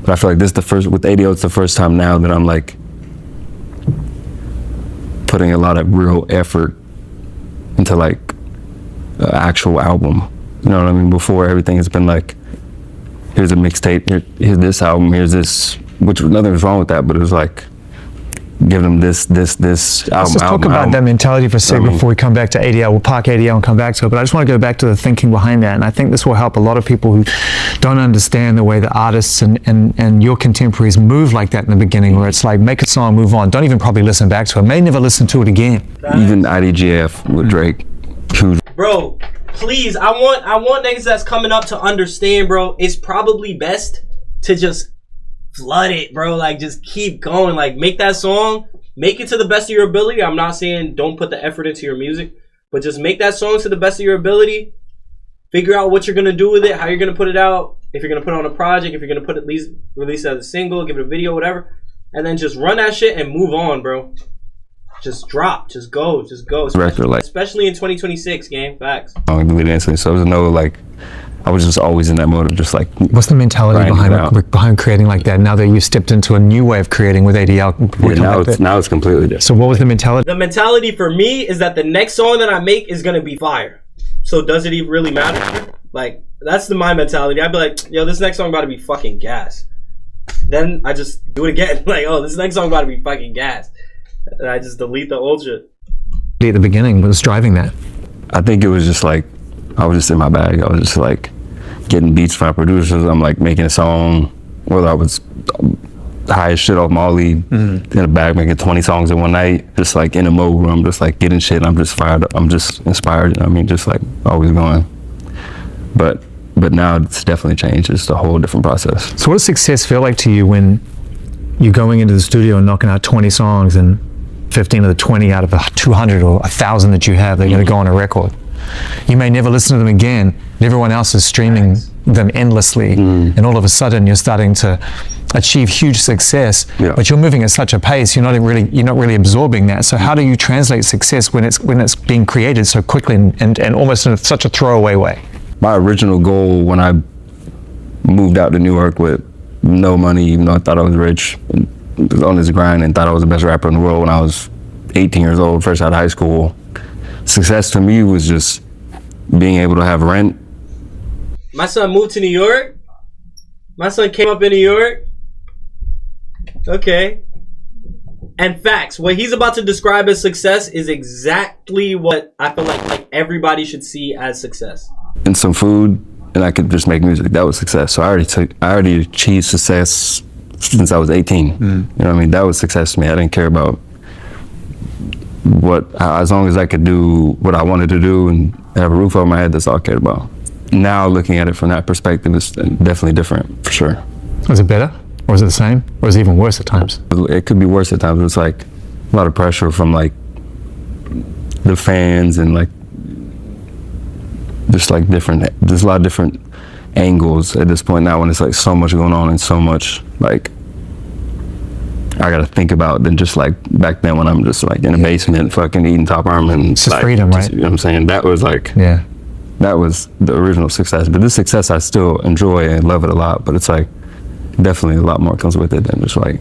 But I feel like this is the first, with ADL, it's the first time now that I'm like putting a lot of real effort into like an actual album. You know what I mean? Before, everything has been like, here's a mixtape, here's this album, here's this, which nothing was wrong with that, but it was like, give them this Let's just talk about that mentality for a second before we come back to ADL. We'll park ADL and come back to it, but I just want to go back to the thinking behind that, and I think this will help a lot of people who don't understand the way that artists and your contemporaries move like that in the beginning, where it's like, make a song, move on, don't even probably listen back to it, may never listen to it again. Even IDGF with Drake. Bro, please, I want niggas that's coming up to understand, bro, it's probably best to just flood it, bro. Like, just keep going. Like, make that song, make it to the best of your ability. I'm not saying don't put the effort into your music, but just make that song to the best of your ability. Figure out what you're gonna do with it, how you're gonna put it out, if you're gonna put it on a project, if you're gonna put at least release it as a single, give it a video, whatever, and then just run that shit and move on, bro. Just drop, just go. Especially in 2026, gang. Facts. So it was no like, I was just always in that mode of just like. What's the mentality behind creating like that? Now that you stepped into a new way of creating with ADL. Yeah, now it's completely different. So what was the mentality? The mentality for me is that the next song that I make is gonna be fire. So does it even really matter? Like, that's my mentality. I'd be like, yo, this next song about to be fucking gas. Then I just do it again. Like, oh, this next song about to be fucking gas. And I just delete the old shit. At the beginning, what was driving that? I think it was just like, I was just in my bag. I was just like getting beats from my producers. I'm like making a song, whether I was high as shit off Molly, in a bag making 20 songs in one night, just like in a mode where I'm just like getting shit. I'm just fired up. I'm just inspired. You know what I mean? Just like always going. But now it's definitely changed. It's a whole different process. So what does success feel like to you when you're going into the studio and knocking out 20 songs and 15 of the 20 out of the 200 or 1,000 that you have, they're going to go on a record? You may never listen to them again, and everyone else is streaming them endlessly, and all of a sudden you're starting to achieve huge success, but you're moving at such a pace, you're not really absorbing that. So how do you translate success when it's being created so quickly and almost in such a throwaway way? My original goal when I moved out to New York with no money, even though I thought I was rich, and was on this grind and thought I was the best rapper in the world when I was 18 years old, first out of high school. Success to me was just being able to have rent. My son moved to New York. My son came up in New York. Okay. And facts, what he's about to describe as success is exactly what I feel like everybody should see as success. And some food, and I could just make music. That was success. So I already achieved success since I was 18. You know what I mean? That was success to me. I didn't care about as long as I could do what I wanted to do and have a roof over my head, that's all I cared about. Now looking at it from that perspective, it's definitely different, for sure. Was it better? Or was it the same? Or was it even worse at times? It could be worse at times. It's like a lot of pressure from like the fans and like there's a lot of different angles at this point now when it's like so much going on and so much like I gotta think about than just like back then when I'm just like in a basement fucking eating top ramen. It's just freedom, right? You know what I'm saying? That was like, that was the original success. But this success I still enjoy and love it a lot, but it's like definitely a lot more comes with it than just like.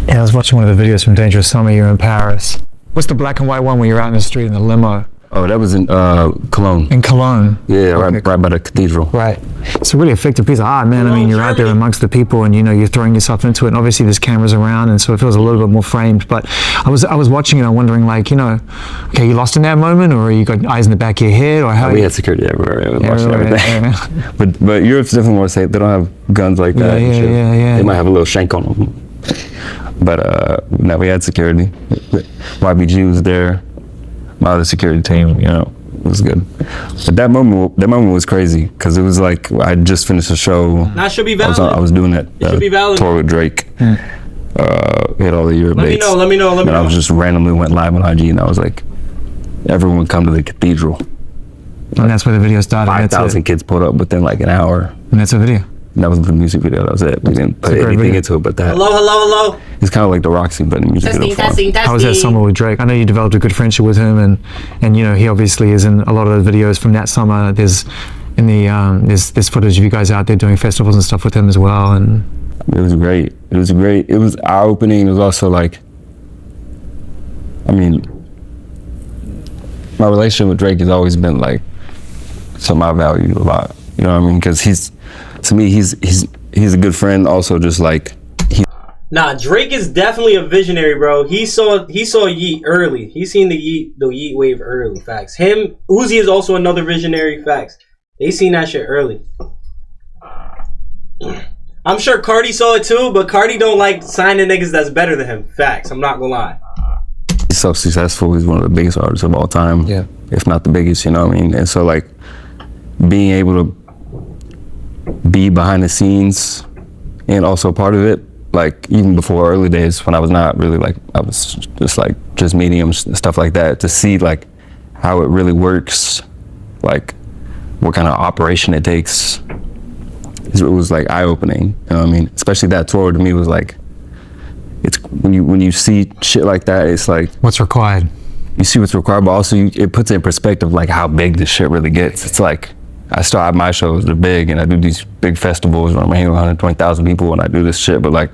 Yeah, I was watching one of the videos from Dangerous Summer. You're in Paris. What's the black and white one where you're out in the street in the limo? Oh, that was in Cologne. In Cologne? Yeah, right by the cathedral. Right. It's a really effective piece of art, man. I mean, you're out there amongst the people and, you know, you're throwing yourself into it. And obviously there's cameras around and so it feels a little bit more framed. But I was watching it, I'm wondering, like, you know, okay, you lost in that moment or you got eyes in the back of your head or how? We had security everywhere. We watched everything. But Europe's definitely more safe. They don't have guns like that. Yeah. They might have a little shank on them. But no, we had security. YBG was there. My other security team, you know, it was good. But that moment was crazy because it was like I just finished a show. That should be valid. I was doing that tour with Drake. We had all the Europe dates. Let me know. I was just randomly went live on IG and I was like, everyone would come to the cathedral. And that's where the video started. 5,000 kids pulled up within like an hour. And that's a video. And that was the music video. That was it. We didn't put anything into it but that. Hello. It's kind of like the Roxy, but in music video form. How was that summer with Drake? I know you developed a good friendship with him, and you know he obviously is in a lot of the videos from that summer. There's footage of you guys out there doing festivals and stuff with him as well. And it was great. It was eye-opening. It was also like, I mean, my relationship with Drake has always been like something I value a lot. You know what I mean? Because he's a good friend. Also, just like Nah, Drake is definitely a visionary, bro. He saw Yeet early. He's seen the Yeet wave early. Facts. Him, Uzi is also another visionary. Facts. They seen that shit early. I'm sure Cardi saw it too, but Cardi don't like signing niggas that's better than him. Facts. I'm not gonna lie. He's so successful. He's one of the biggest artists of all time. Yeah. If not the biggest, you know what I mean? And so like being able to be behind the scenes and also part of it, like even before early days when I was not really like, I was just mediums and stuff like that, to see like how it really works, like what kind of operation it takes, it was like eye-opening, you know what I mean? Especially that tour to me was like, it's when you see shit like that, it's like what's required. You see what's required, but also it puts it in perspective like how big this shit really gets. It's like I still have my shows, they're big, and I do these big festivals where I'm hanging with 120,000 people and I do this shit, but like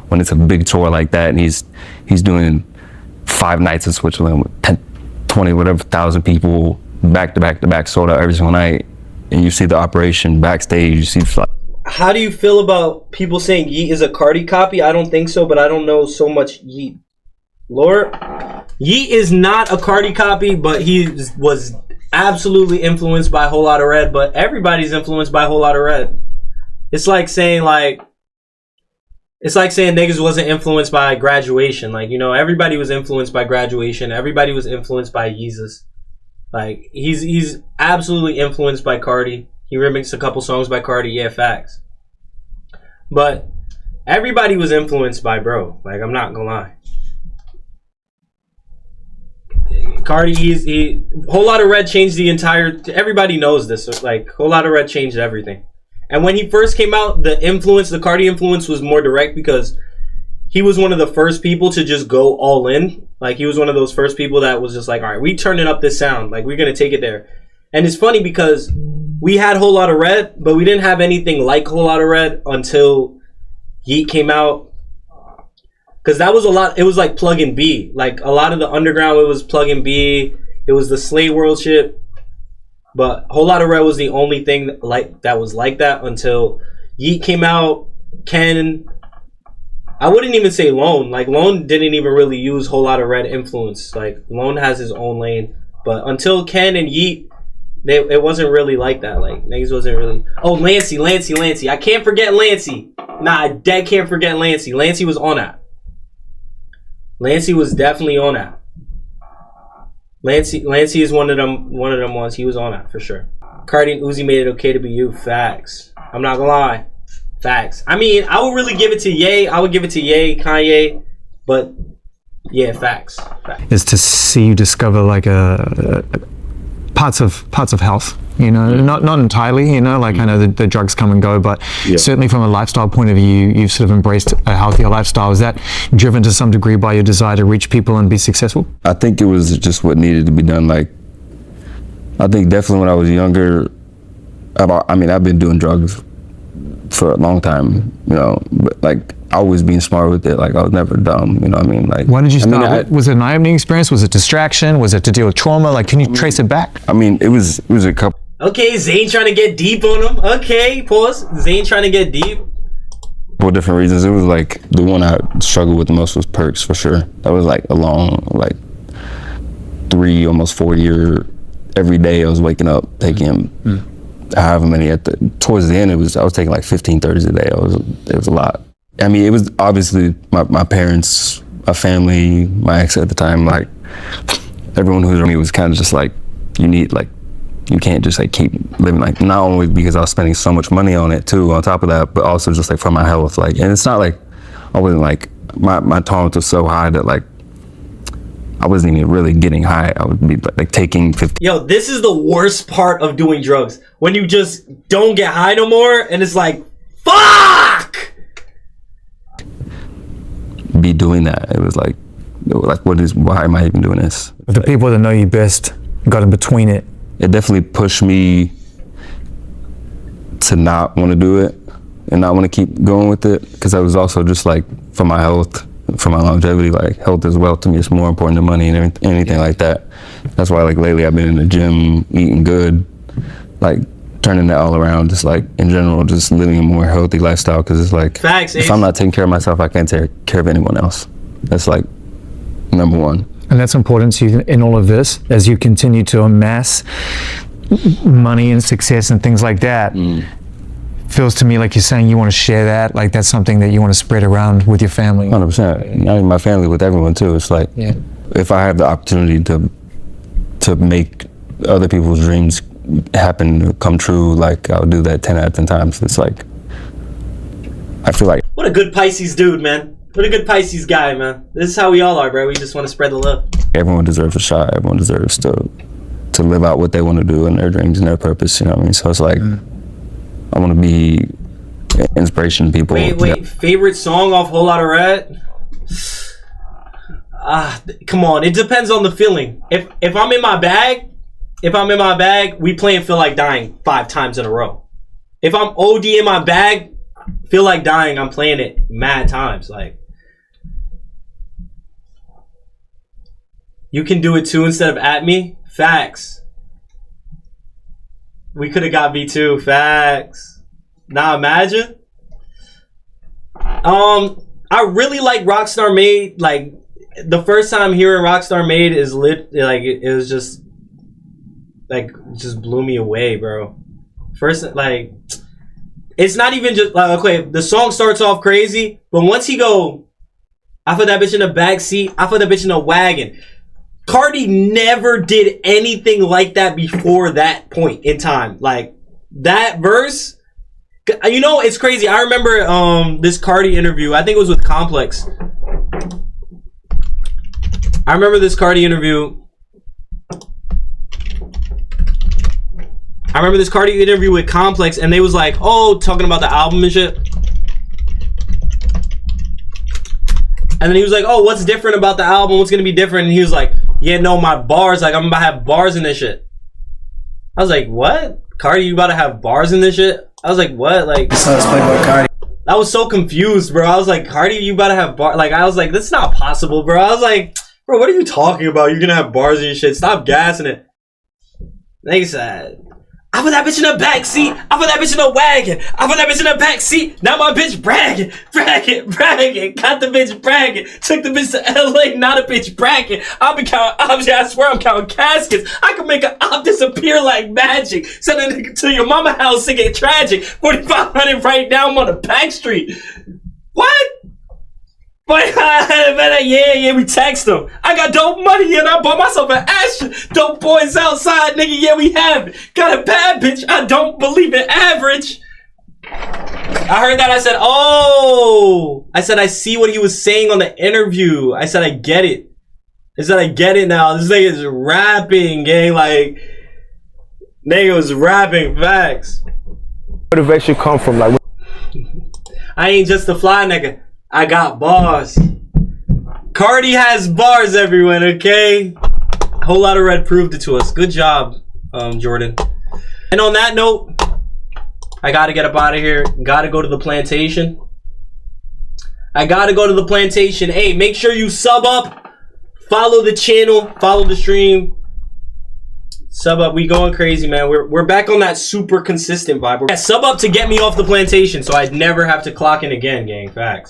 when it's a big tour like that and he's doing 5 nights in Switzerland with 10, 20, whatever thousand people back to back to back, sold out every single night, and you see the operation backstage, you see like. How do you feel about people saying Yeet is a Cardi copy? I don't think so, but I don't know so much Yeet lore. Yeet is not a Cardi copy, but he was absolutely influenced by a Whole Lotta Red, but everybody's influenced by a Whole Lotta Red. It's like saying niggas wasn't influenced by Graduation. Like, you know, everybody was influenced by Graduation. Everybody was influenced by Yeezus. Like, he's absolutely influenced by Cardi. He remixed a couple songs by Cardi, yeah, facts. But everybody was influenced by bro. Like, I'm not gonna lie. Cardi, Whole Lotta Red changed the entire. Everybody knows this. Like, Whole Lotta Red changed everything. And when he first came out, the Cardi influence was more direct because he was one of the first people to just go all in. Like, he was one of those first people that was just like, all right, we turning up this sound. Like, we're gonna take it there. And it's funny because we had Whole Lotta Red, but we didn't have anything like Whole Lotta Red until Yeet came out. Because that was a lot, it was like Plug and B. Like, a lot of the underground, it was Plug and B. It was the Slay World shit. But Whole Lotta Red was the only thing that was like that until Yeet came out. Ken, I wouldn't even say Lone. Like, Lone didn't even really use Whole Lotta Red influence. Like, Lone has his own lane. But until Ken and Yeet, it wasn't really like that. Like, niggas wasn't really. Oh, Lancey. I can't forget Lancey. Nah, I dead can't forget Lancey. Lancey was on that. Lancey was definitely on that. Lancey is one of them ones. He was on that for sure. Cardi and Uzi made it okay to be you. Facts. I'm not gonna lie. Facts. I mean, I would really give it to Ye. I would give it to Ye, Kanye, but yeah, facts. Is to see you discover like a parts of health, you know, not entirely, you know, like I know the drugs come and go, but certainly from a lifestyle point of view, you've sort of embraced a healthier lifestyle. Is that driven to some degree by your desire to reach people and be successful? I think it was just what needed to be done. Like, I think definitely when I was younger, I've been doing drugs for a long time, you know, but like always being smart with it. Like, I was never dumb, you know what I mean? Like, when did you start? Was it an eye-opening experience? Was it distraction? Was it to deal with trauma? Like, can you trace it back? I mean, it was a couple. Okay, Zane trying to get deep on him. Okay, pause. Zane trying to get deep. For different reasons. It was like the one I struggled with the most was Perks, for sure. That was like a long, like 3, almost 4 year, every day I was waking up taking however many. Towards the end, I was taking like 15 30s a day. It was a lot. I mean, it was obviously my parents, my family, my ex at the time, like everyone who was around me was kind of just like, you can't just like keep living, like, not only because I was spending so much money on it too, on top of that, but also just like for my health. Like, and it's not like I wasn't like, my tolerance was so high that like I wasn't even really getting high. I would be like taking 50. Yo, this is the worst part of doing drugs. When you just don't get high no more and it's like, fuck! Be doing that. It was like why am I even doing this? The people that know you best got in between it. It definitely pushed me to not want to do it and not want to keep going with it, because I was also just like, for my health, for my longevity, like health as well to me is more important than money and anything like that. That's why like lately I've been in the gym, eating good, like turning that all around, just like in general, just living a more healthy lifestyle. Because it's like, facts, if I'm not taking care of myself, I can't take care of anyone else. That's like number one. And that's important to you in all of this, as you continue to amass money and success and things like that. Feels to me like you're saying you want to share that, like that's something that you want to spread around with your family. 100%. Not even my family, with everyone too. It's like, if I have the opportunity to make other people's dreams happen, come true, like I'll do that 10 out of 10 times. It's like, I feel like. What a good Pisces dude, man. What a good Pisces guy, man. This is how we all are, bro. We just want to spread the love. Everyone deserves a shot. Everyone deserves to live out what they want to do and their dreams and their purpose, you know what I mean? So it's like, I want to be an inspiration to people. Wait. Favorite song off Whole Lotta Red? Come on. It depends on the feeling. If I'm in my bag, we playing Feel Like Dying 5 times in a row. If I'm OD in my bag, Feel Like Dying, I'm playing it mad times. Like, You Can Do It Too instead of At Me. Facts. We could have got B2. Facts. Now imagine. I really like Rockstar Made. Like, the first time hearing Rockstar Made is lit. Like, it was just, like, just blew me away, bro. First, like, it's not even just like, okay, the song starts off crazy, but once he go, I put that bitch in the back seat, I put that bitch in a wagon. Cardi never did anything like that before that point in time. Like, that verse, you know, it's crazy. I remember this Cardi interview. I think it was with Complex. I remember this Cardi interview. With Complex, and they was like, oh, talking about the album and shit. And then he was like, oh, what's different about the album? What's gonna be different? And he was like, yeah, no, my bars, like, I'm about to have bars in this shit. I was like, what? Cardi, you about to have bars in this shit? I was like, what? Like, I was so confused, bro. I was like, Cardi, you about to have bars? Like, I was like, that's not possible, bro. I was like, bro, what are you talking about? You're gonna have bars in your shit. Stop gassing it. They said, I put that bitch in the back seat. I put that bitch in the wagon. I put that bitch in the back seat. Now my bitch bragging. Got the bitch bragging. Took the bitch to LA. Now the bitch bragging. I swear I'm counting caskets. I can make an op disappear like magic. Send a nigga to your mama house to get tragic. 4,500 right now. I'm on a back street. What? But yeah, we text them. I got dope money and I bought myself an ass. Dope boys outside, nigga, yeah, we have it. Got a bad bitch, I don't believe in average. I heard that, I said, oh. I said, I see what he was saying on the interview. I said, I get it. Now. This nigga is rapping, gang, like, nigga was rapping, facts. Motivation come from, like, I ain't just a fly nigga. I got bars. Cardi has bars, everyone, okay? Whole Lotta Red proved it to us. Good job, Jordan. And on that note, I gotta get up out of here. Gotta go to the plantation. Hey, make sure you sub up. Follow the channel. Follow the stream. Sub up. We going crazy, man. We're back on that super consistent vibe. Sub up to get me off the plantation so I'd never have to clock in again, gang. Facts.